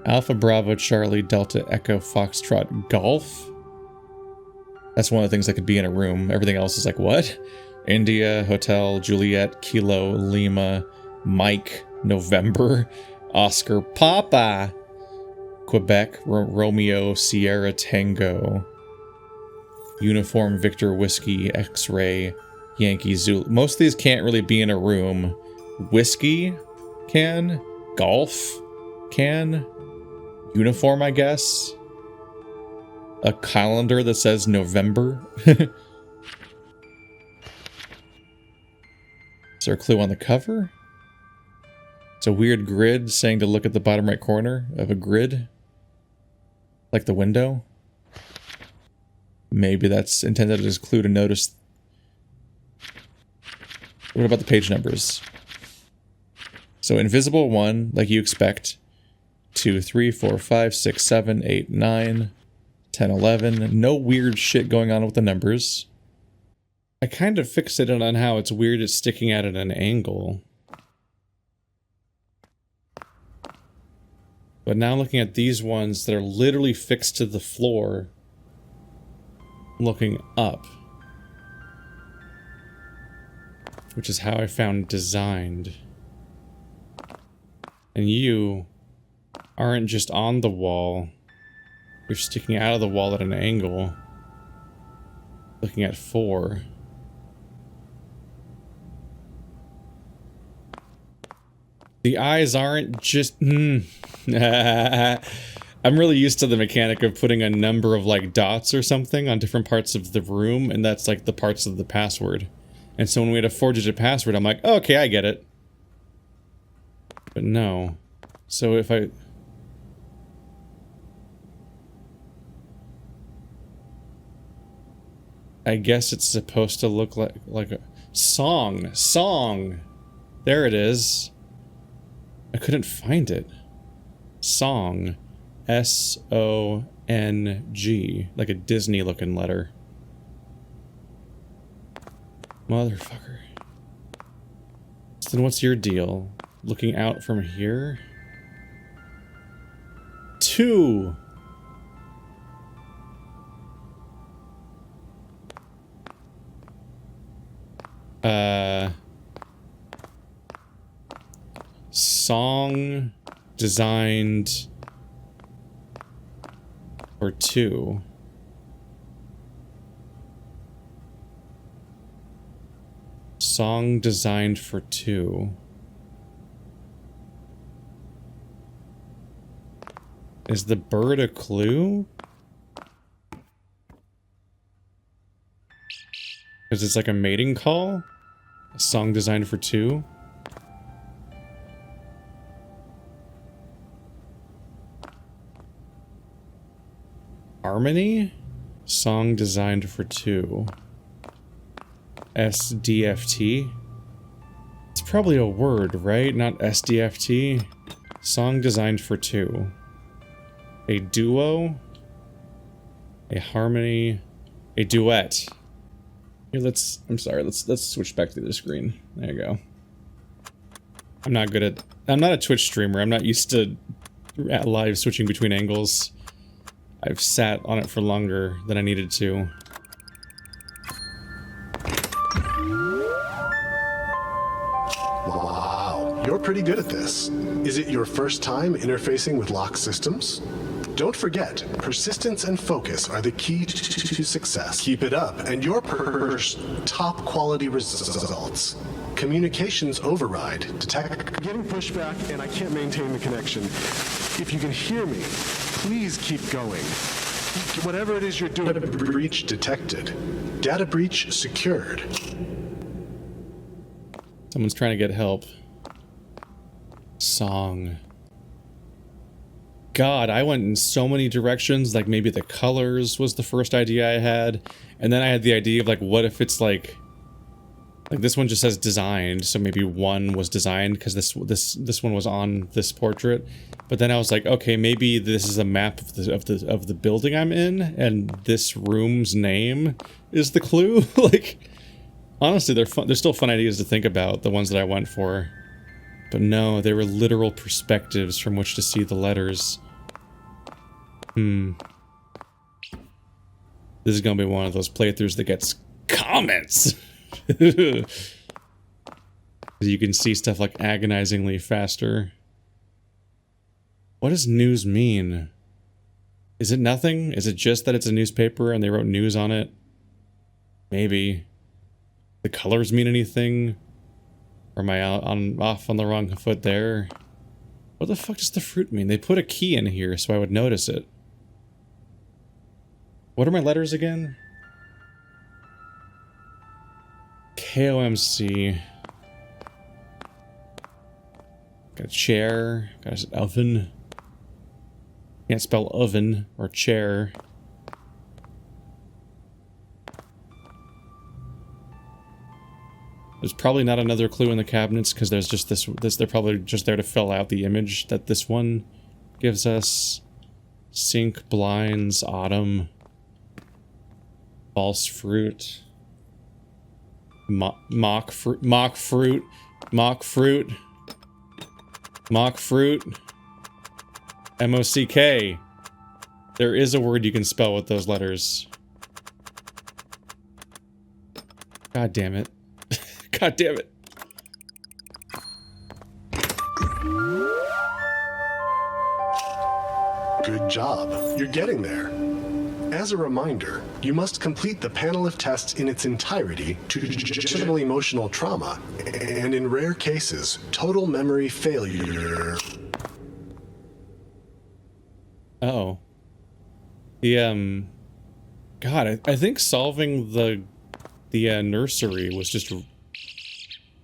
Alpha Bravo Charlie Delta Echo Foxtrot Golf. That's one of the things that could be in a room. Everything else is like, what? India, Hotel, Juliet, Kilo, Lima, Mike, November, Oscar, Papa, Quebec, Romeo, Sierra, Tango, Uniform, Victor, Whiskey, X-Ray, Yankee, Zulu. Most of these can't really be in a room. Whiskey can. Golf can. Uniform, I guess. A calendar that says November. Is there a clue on the cover? It's a weird grid saying to look at the bottom right corner of a grid. Like the window. Maybe that's intended as a clue to notice. What about the page numbers? So invisible 1, like you expect. 2, 3, 4, 5, 6, 7, 8, 9, 10, 11. No weird shit going on with the numbers. I kind of fixated on how it's weird it's sticking out at an angle. But now looking at these ones that are literally fixed to the floor, looking up. Which is how I found designed. And you aren't just on the wall. You're sticking out of the wall at an angle. Looking at 4. The eyes aren't just... I'm really used to the mechanic of putting a number of like dots or something on different parts of the room, and that's like the parts of the password. And so when we had a 4-digit password, I'm like, oh, okay, I get it. But no. So if I guess it's supposed to look like a song. There it is. I couldn't find it. Song. S-O-N-G. Like a Disney looking letter. Motherfucker. So then what's your deal? Looking out from here? 2! Song designed for 2. Song designed for 2. Is the bird a clue? Because it's like a mating call? A song designed for 2? Harmony? Song designed for 2. SDFT? It's probably a word, right? Not SDFT? Song designed for 2. A duo? A harmony? A duet? Here, let's switch back to the screen. There you go. I'm not a Twitch streamer. I'm not used to live switching between angles. I've sat on it for longer than I needed to. Wow, you're pretty good at this. Is it your first time interfacing with lock systems? Don't forget, persistence and focus are the key to success. Keep it up, and you'll top quality results. Communications override. Detect. Getting pushback, and I can't maintain the connection. If you can hear me, please keep going. Whatever it is you're doing. Data breach detected. Data breach secured. Someone's trying to get help. Song. God, I went in so many directions, like maybe the colors was the first idea I had, and then I had the idea of like, what if it's like this one just says designed, so maybe 1 was designed because this one was on this portrait, but then I was like, okay, maybe this is a map of the building I'm in, and this room's name is the clue. Like, honestly, they're fun. They're still fun ideas to think about, the ones that I went for, but no, they were literal perspectives from which to see the letters. This is gonna be one of those playthroughs that gets comments. You can see stuff like agonizingly faster. What does news mean? Is it nothing? Is it just that it's a newspaper and they wrote news on it? Maybe. The colors mean anything? Or am I off on the wrong foot there? What the fuck does the fruit mean? They put a key in here so I would notice it. What are my letters again? KOMC. Got a chair. Got an oven. Can't spell oven or chair. There's probably not another clue in the cabinets because there's just this. They're probably just there to fill out the image that this one gives us. Sink, blinds, autumn, false fruit, mock fruit, M-O-C-K. There is a word you can spell with those letters. God damn it. God damn it. Good job. You're getting there. As a reminder, you must complete the panel of tests in its entirety to general emotional trauma, and in rare cases, total memory failure. Oh. The, God, I think solving the nursery was just...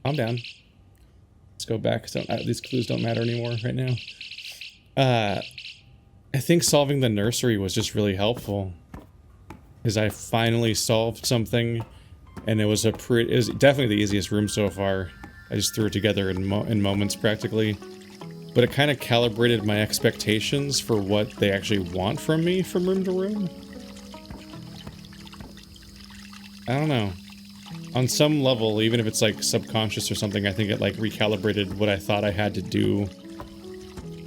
Calm down. Let's go back. These clues don't matter anymore right now. I think solving the nursery was just really helpful. Because I finally solved something, and it was definitely the easiest room so far. I just threw it together in moments, practically. But it kind of calibrated my expectations for what they actually want from me from room to room. I don't know. On some level, even if it's like subconscious or something, I think it like recalibrated what I thought I had to do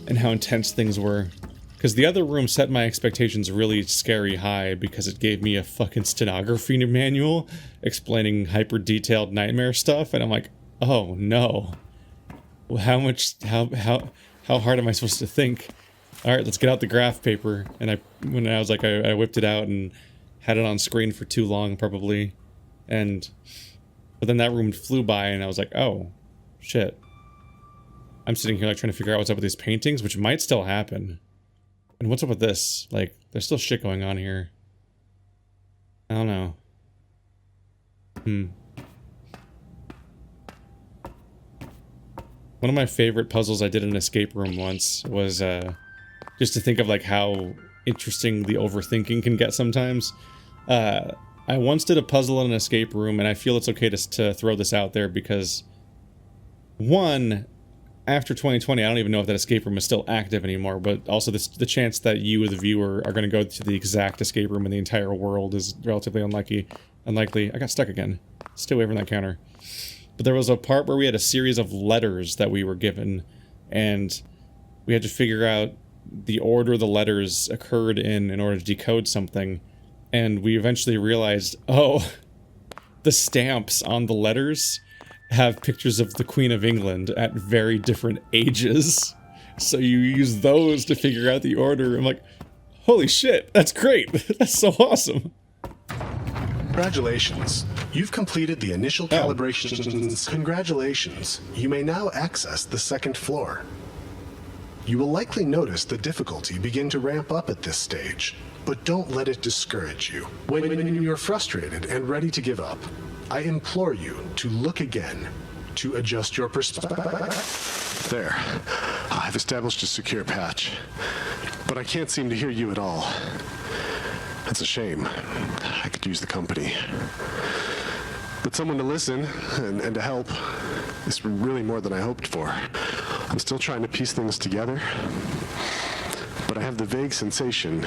and how intense things were. Because the other room set my expectations really scary high because it gave me a fucking stenography manual explaining hyper-detailed nightmare stuff, and I'm like, oh no. How hard am I supposed to think? Alright, let's get out the graph paper. And when I was like, I whipped it out and had it on screen for too long, probably. But then that room flew by and I was like, oh, shit. I'm sitting here like trying to figure out what's up with these paintings, which might still happen. And what's up with this? Like, there's still shit going on here. I don't know. One of my favorite puzzles I did in an escape room once was just to think of like how interesting the overthinking can get sometimes. I once did a puzzle in an escape room, and I feel it's okay to throw this out there because, one, after 2020, I don't even know if that escape room is still active anymore, but also the chance that you, the viewer, are going to go to the exact escape room in the entire world is relatively unlikely. I got stuck again. Stay away from that counter. But there was a part where we had a series of letters that we were given, and we had to figure out the order the letters occurred in order to decode something. And we eventually realized, oh, the stamps on the letters have pictures of the Queen of England at very different ages. So you use those to figure out the order. I'm like, holy shit, that's great. That's so awesome. Congratulations. You've completed the initial calibrations. Congratulations. You may now access the second floor. You will likely notice the difficulty begin to ramp up at this stage, but don't let it discourage you. When you're frustrated and ready to give up, I implore you to look again, to adjust your perspective. There. I've established a secure patch, but I can't seem to hear you at all. That's a shame. I could use the company. But someone to listen and to help is really more than I hoped for. I'm still trying to piece things together, but I have the vague sensation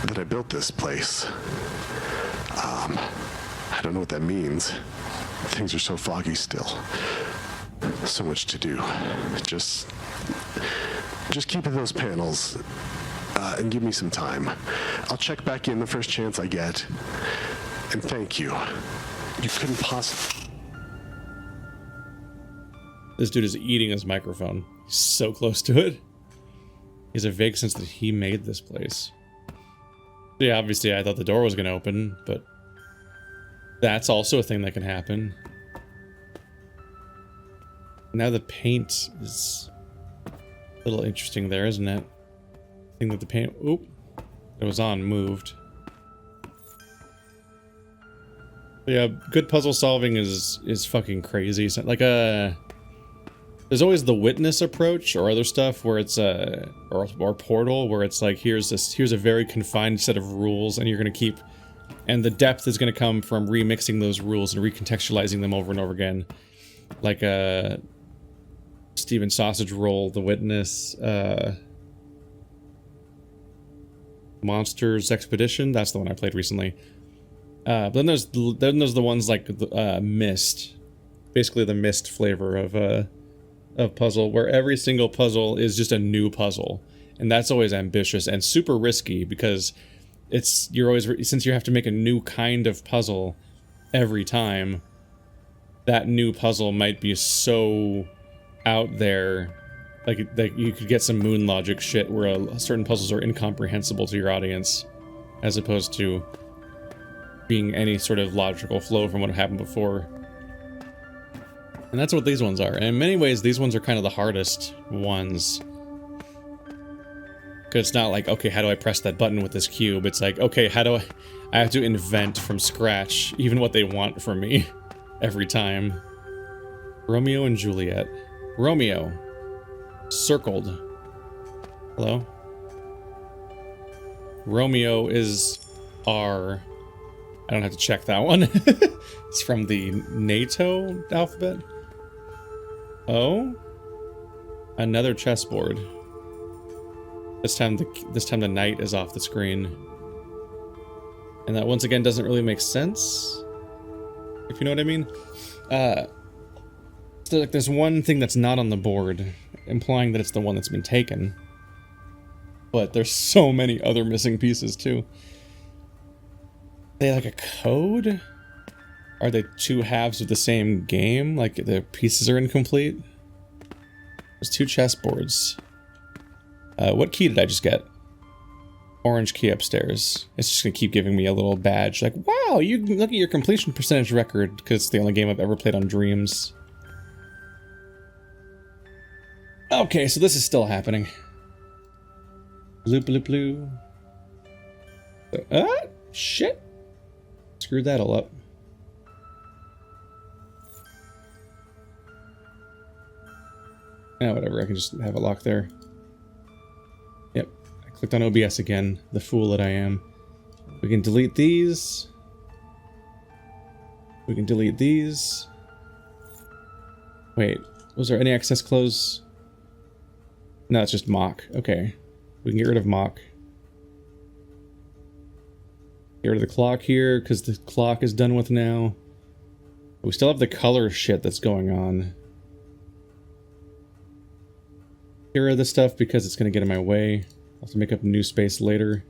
that I built this place. I don't know what that means. Things are so foggy still. So much to do. Just keep those panels and give me some time. I'll check back in the first chance I get. And thank you. You couldn't possibly... This dude is eating his microphone. He's so close to it. He has a vague sense that he made this place. Yeah, obviously I thought the door was going to open, but that's also a thing that can happen. Now the paint is a little interesting there, isn't it? I think that the paint... Oop. It was on, moved. Yeah, good puzzle solving is fucking crazy. So, like, there's always the witness approach or other stuff where it's or Portal, where it's like here's a very confined set of rules and you're gonna keep, and the depth is gonna come from remixing those rules and recontextualizing them over and over again. Like Steven Sausage Roll, The Witness, Monsters Expedition, that's the one I played recently. But then there's the ones like Myst, basically the Myst flavor of puzzle, where every single puzzle is just a new puzzle, and that's always ambitious and super risky because you're always, since you have to make a new kind of puzzle every time, that new puzzle might be so out there, like you could get some moon logic shit where certain puzzles are incomprehensible to your audience, as opposed to being any sort of logical flow from what happened before. And that's what these ones are. And in many ways, these ones are kind of the hardest ones. Because it's not like, okay, how do I press that button with this cube? It's like, okay, how do I have to invent from scratch even what they want from me every time. Romeo and Juliet. Romeo. Circled. Hello? Romeo is R. I don't have to check that one. It's from the NATO alphabet. Oh, another chessboard. This time the knight is off the screen, and that once again doesn't really make sense, if you know what I mean. So like there's one thing that's not on the board, implying that it's the one that's been taken. But there's so many other missing pieces too. They like a code? Are they two halves of the same game? Like the pieces are incomplete? There's two chessboards. What key did I just get? Orange key upstairs. It's just gonna keep giving me a little badge. Like, wow, you can look at your completion percentage record, because it's the only game I've ever played on Dreams. Okay, so this is still happening. Bloop bloop bloop. Shit. Screwed that all up. Yeah, whatever, I can just have it locked there. Yep, I clicked on OBS again, the fool that I am. We can delete these. We can delete these. Wait, was there any access close? No, it's just mock. Okay, we can get rid of mock. Get rid of the clock here, because the clock is done with now. We still have the color shit that's going on. Get rid of this stuff because it's going to get in my way. I'll have to make up new space later.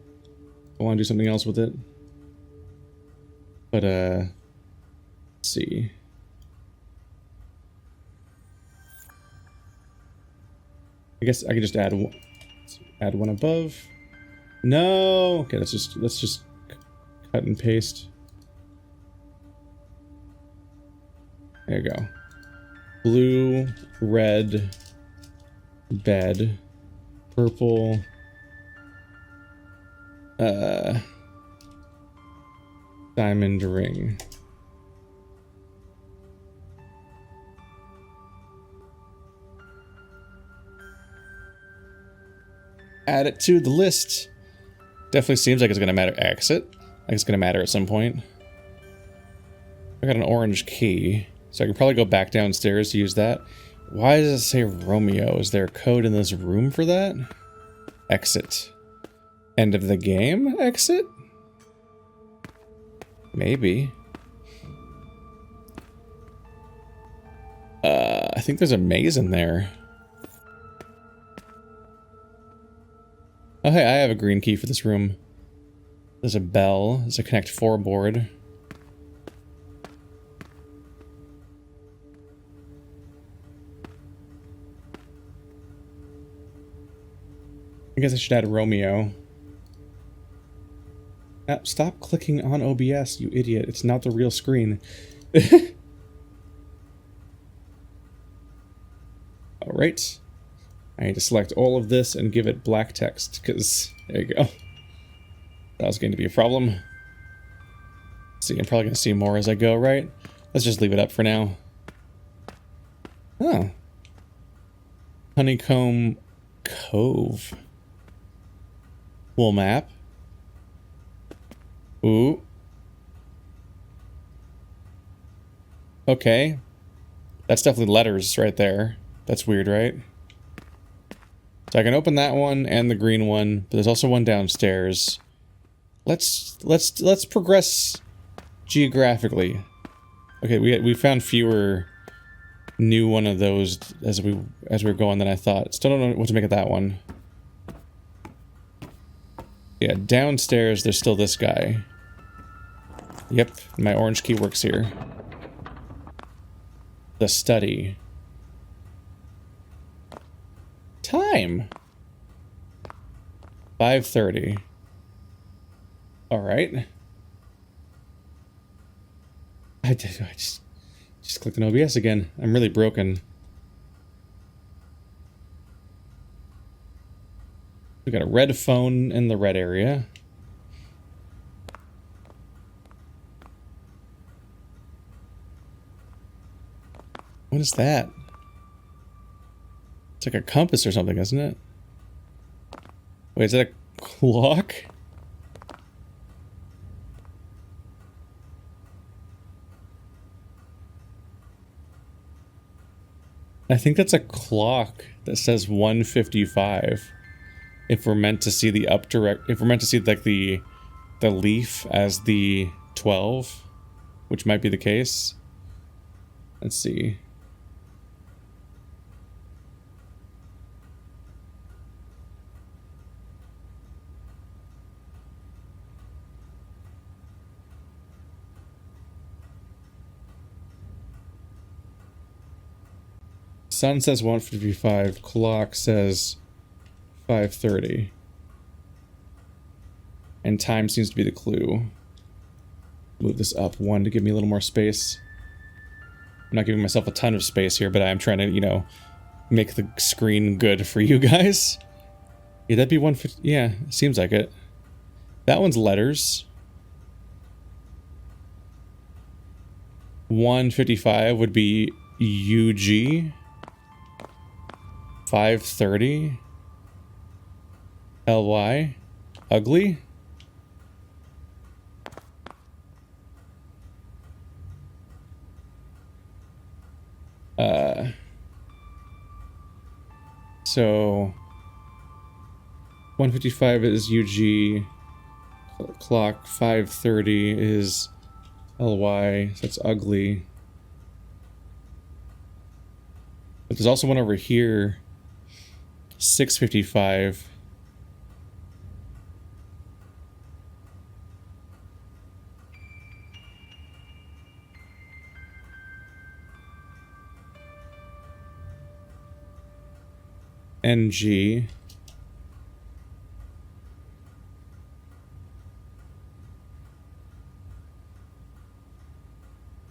I want to do something else with it. But, let's see. I guess I can just add one above. No! Okay, let's just cut and paste. There you go. Blue, red, bed, purple, diamond ring. Add it to the list. Definitely seems like it's gonna matter. Exit. Like it's gonna matter at some point. I got an orange key, so I can probably go back downstairs to use that. Why does it say Romeo? Is there a code in this room for that? Exit. End of the game? Exit? Maybe. I think there's a maze in there. Oh, hey, I have a green key for this room. There's a bell. There's a Connect 4 board. I guess I should add Romeo. Stop clicking on OBS, you idiot. It's not the real screen. Alright. I need to select all of this and give it black text, because there you go. That was going to be a problem. See, I'm probably going to see more as I go, right? Let's just leave it up for now. Oh. Honeycomb Cove. Cool map. Ooh. Okay. That's definitely letters right there. That's weird, right? So I can open that one and the green one, but there's also one downstairs. Let's progress geographically. Okay, we found fewer new one of those as we were going than I thought. Still don't know what to make of that one. Yeah, downstairs there's still this guy. Yep, my orange key works here. The study. Time. 5:30. All right. I just clicked on OBS again. I'm really broken. We got a red phone in the red area. What is that? It's like a compass or something, isn't it? Wait, is that a clock? I think that's a clock that says 1:55. If we're meant to see the if we're meant to see like the leaf as the 12, which might be the case. Let's see. Sun says 1:55, clock says 5:30. And time seems to be the clue. Move this up one to give me a little more space. I'm not giving myself a ton of space here, but I am trying to, you know, make the screen good for you guys. Yeah, that'd be 1:50. Yeah, seems like it. That one's letters. 1:55 would be UG. 5:30. LY. Ugly. So 1:55 is UG. Clock 5:30 is LY. So that's ugly. But there's also one over here. 6:55. NG.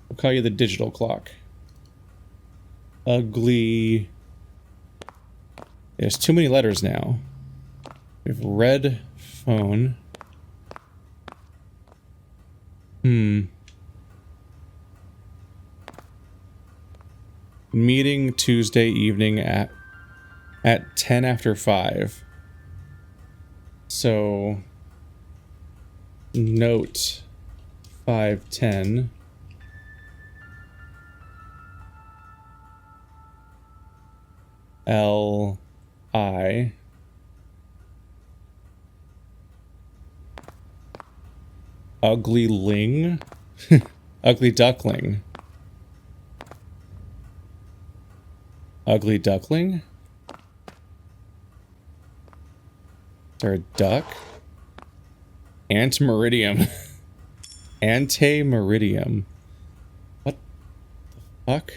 We'll call you the digital clock. Ugly. There's too many letters now. We have red phone. Meeting Tuesday evening at 10 after 5. So note 5:10. LI. Ugly ling. Ugly duckling. Ugly duckling. there a duck? Ante Meridiem. Ante Meridiem. What the fuck?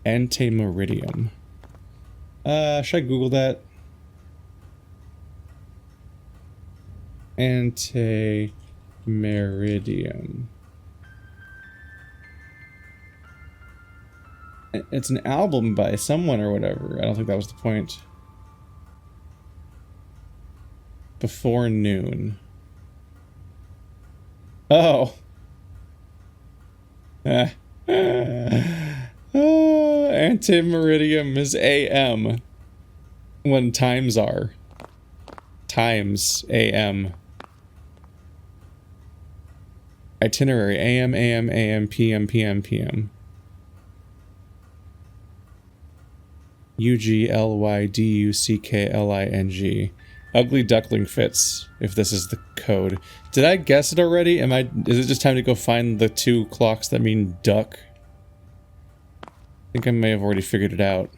Ante Meridiem. Should I Google that? Ante Meridiem. It's an album by someone or whatever. I don't think that was the point. Before Noon. Oh. Ante Meridiem is AM. When times are. Times AM. Itinerary AM, AM, AM, PM, PM, PM. UGLYDUCKLING. Ugly duckling fits, if this is the code. Did I guess it already? Is it just time to go find the 2 clocks that mean duck? I think I may have already figured it out.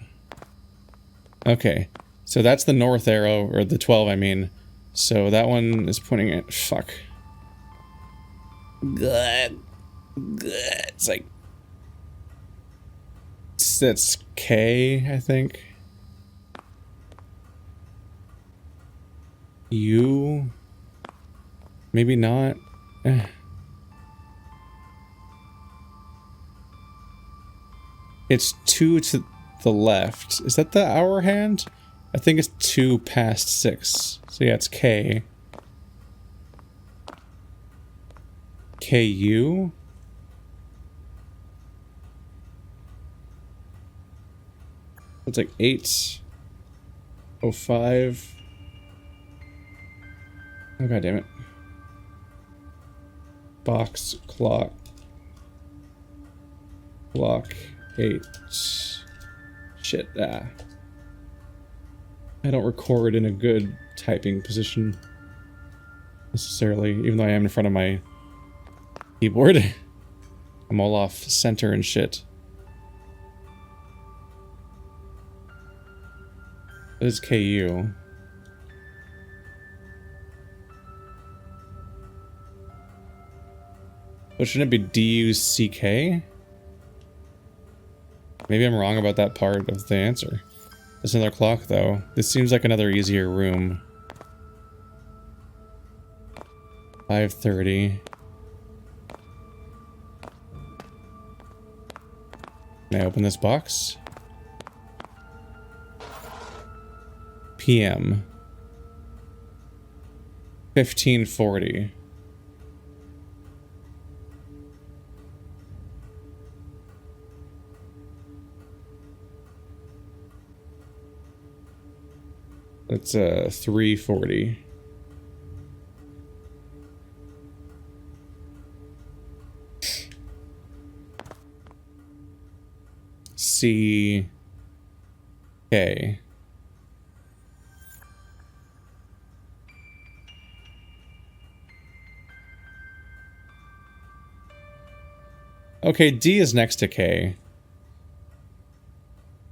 Okay. So that's the north arrow, or the 12 I mean. So that one is pointing at, fuck. Good. It's like, that's K, I think. U. Maybe not. It's 2 to the left. Is that the hour hand? I think it's 2 past 6. So yeah, it's K. KU? It's like 8:05. Oh, god damn it. Box clock. Clock 8. Shit, I don't record in a good typing position necessarily, even though I am in front of my keyboard. I'm all off center and shit. What is KU? But shouldn't it be DUCK? Maybe I'm wrong about that part of the answer. There's another clock, though. This seems like another easier room. 5:30. Can I open this box? PM. 15:40. That's 3:40. CK. Okay, D is next to K.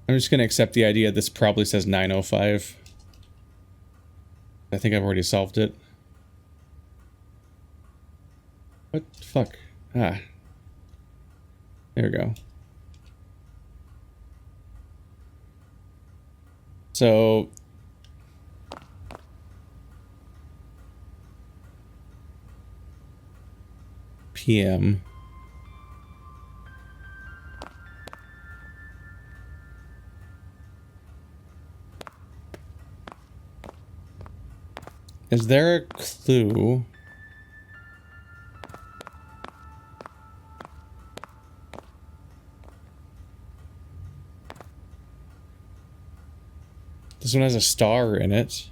I'm just gonna accept the idea this probably says 9:05. I think I've already solved it. What the fuck? Ah. There we go. So... PM. Is there a clue? This one has a star in it.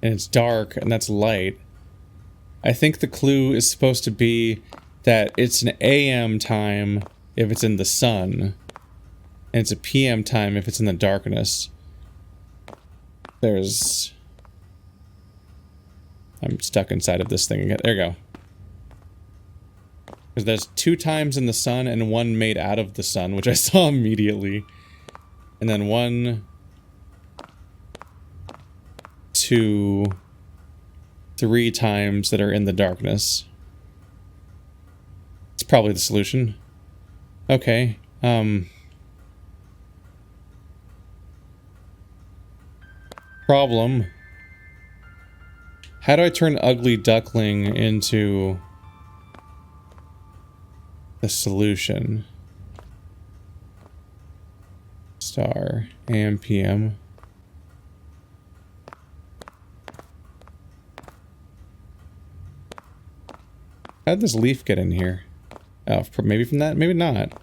And it's dark, and that's light. I think the clue is supposed to be that it's an AM time if it's in the sun. And it's a PM time if it's in the darkness. I'm stuck inside of this thing again. There we go. Because there's 2 times in the sun and 1 made out of the sun, which I saw immediately. And then 1, 2, 3 times that are in the darkness. It's probably the solution. Okay, problem. How do I turn Ugly Duckling into the solution? Star, AM, PM. How'd this leaf get in here? Oh, maybe from that? Maybe not.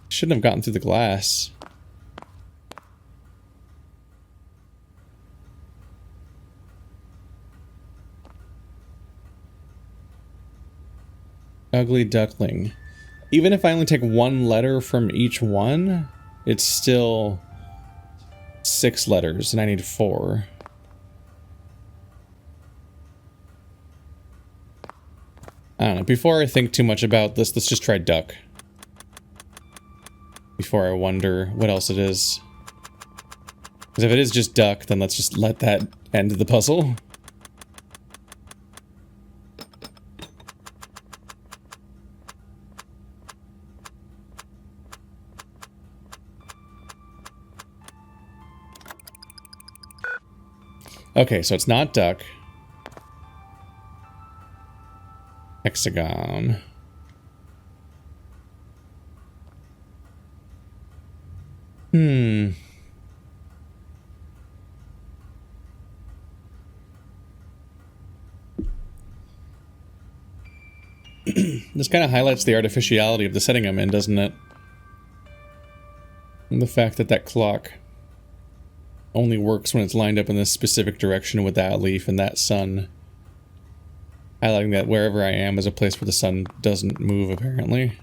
Shouldn't have gotten through the glass. Ugly Duckling. Even if I only take 1 letter from each one, it's still 6 letters, and I need 4. I don't know. Before I think too much about this, let's just try duck. Before I wonder what else it is. Because if it is just duck, then let's just let that end the puzzle. Okay, so it's not duck. Hexagon. This kind of highlights the artificiality of the setting I'm in, doesn't it? And the fact that that clock only works when it's lined up in this specific direction with that leaf and that sun. Highlighting that wherever I am is a place where the sun doesn't move, apparently.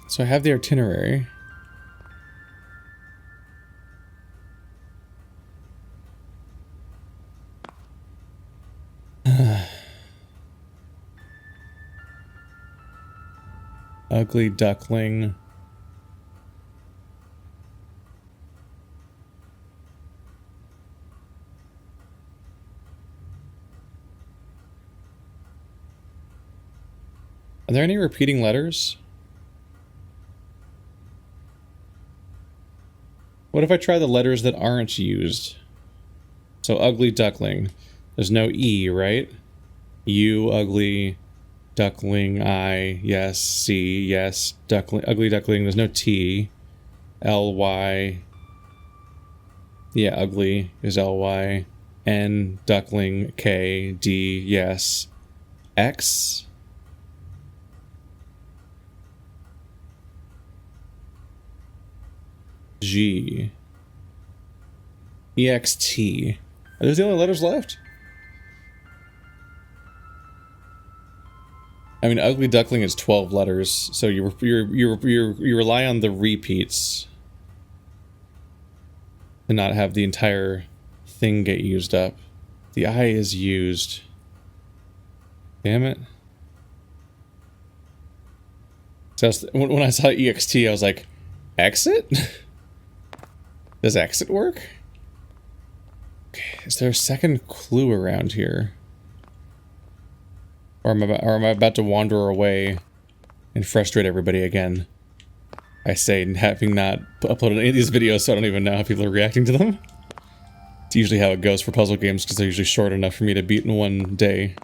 So I have the itinerary. Ugly Duckling. Are there any repeating letters? What if I try the letters that aren't used? So Ugly Duckling. There's no E, right? U, ugly, duckling, I, yes, C, yes, duckling, ugly duckling, there's no T. L, Y. Yeah, ugly is L, Y. N, duckling, K, D, yes. X. G. EXT. Are those the only letters left? I mean, Ugly Duckling is 12 letters, so you rely on the repeats to not have the entire thing get used up. The I is used. Damn it. So when I saw EXT, I was like, exit? Does exit work? Okay, is there a second clue around here? Or am I about to wander away and frustrate everybody again? I say, having not uploaded any of these videos, so I don't even know how people are reacting to them. It's usually how it goes for puzzle games, because they're usually short enough for me to beat in one day.